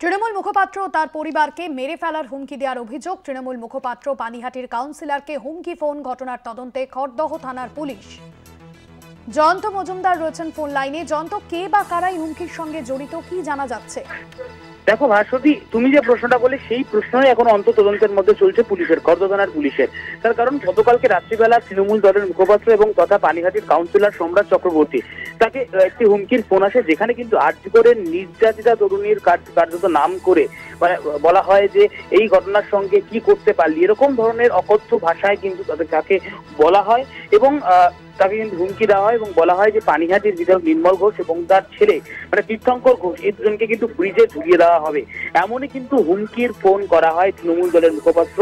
তৃণমূল মুখপাত্র ও তার পরিবারকে মেরে ফেলার হুমকি দেওয়ার অভিযোগ। তৃণমূল মুখপাত্র পানিহাটির কাউন্সিলরকে হুমকি ফোন। ঘটনার তদন্তে খড়দহ থানার পুলিশ। জয়ন্ত মজুমদার রয়েছেন ফোন লাইনে। জয়ন্ত, কে বা কারা এই হুমকির সঙ্গে জড়িত, কি জানা যাচ্ছে? দেখো ভাস্বতী, তুমি যে প্রশ্নটা বলে সেই প্রশ্নই এখন তদন্তের মধ্যে চলছে পুলিশের, খড়দহ থানার পুলিশের। তার কারণ গতকালকে রাত্রিবেলা তৃণমূল দলের মুখপাত্র এবং তথা পানিহাটির কাউন্সিলর সম্রাট চক্রবর্তী তাকে একটি হুমকির ফোন আসে, যেখানে কিন্তু আর্যিকরের নির্যাতিতা তরুণীর কার্যত নাম করে বলা হয় যে এই ঘটনার সঙ্গে কি করতে পারলি, এরকম ধরনের অকথ্য ভাষায় কিন্তু তাকে বলা হয় এবং তাকে কিন্তু হুমকি দেওয়া হয় এবং বলা হয় যে পানিহাটির বিধায়ক নির্মল ঘোষ এবং তার ছেলে তীর্থঙ্কর ঘোষ এই দুজনকে কিন্তু ব্রিজে ঝুলিয়ে দেওয়া হবে, এমনই কিন্তু হুমকির ফোন করা হয় তৃণমূল দলের মুখপাত্র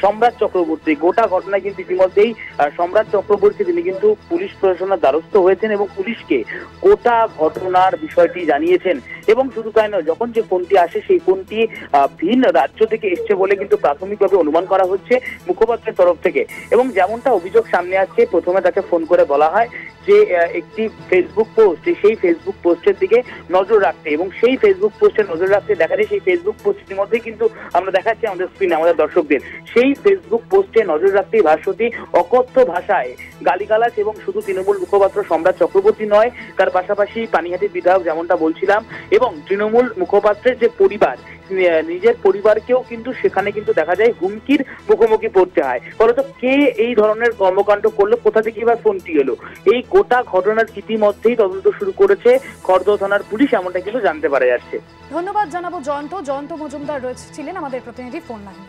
সম্রাট চক্রবর্তী। গোটা ঘটনায় কিন্তু ইতিমধ্যেই সম্রাট চক্রবর্তী তিনি কিন্তু পুলিশ প্রশাসনের দ্বারস্থ হয়েছেন এবং পুলিশকে গোটা ঘটনার বিষয়টি জানিয়েছেন। এবং শুধু তাই নয়, যখন যে ফোনটি আসে সেই ফোনটি ভিন্ন রাজ্য থেকে এসছে বলে কিন্তু প্রাথমিকভাবে অনুমান করা হচ্ছে মুখপাত্রের তরফ থেকে। এবং যেমনটা অভিযোগ সামনে আসছে, প্রথমে তাকে ফোন করে বলা হয় যে একটি ফেসবুক পোস্ট, সেই ফেসবুক পোস্টের দিকে নজর রাখতে, এবং সেই ফেসবুক পোস্টে নজর রাখতে দেখা যায় সেই ফেসবুক পোস্টের মধ্যে কিন্তু আমরা দেখাচ্ছি আমাদের স্ক্রিনে আমাদের দর্শকদের, সেই ফেসবুক পোস্টে নজর রাখতেই ভাস্বতী অকথ্য ভাষায় গালিগালাজ এবং শুধু তৃণমূল মুখপাত্র সম্রাট চক্রবর্তী নয়, তার পাশাপাশি পানিহাটির বিধায়ক যেমনটা বলছিলাম এবং তৃণমূল মুখপাত্রের যে পরিবার, নিজের পরিবারকেও কিন্তু সেখানে কিন্তু দেখা যায় হুমকির মুখোমুখি পড়তে হয়। ফলত কে এই ধরনের কর্মকাণ্ড করলো, কোথা থেকে এবার ফোনটি এলো, এই গোটা ঘটনার ইতিমধ্যেই তদন্ত শুরু করেছে খড়দহ থানার পুলিশ, এমনটা কিন্তু জানতে পারা যাচ্ছে। ধন্যবাদ জানাবো জয়ন্ত মজুমদার ছিলেন আমাদের প্রতিনিধি ফোন লাইনে।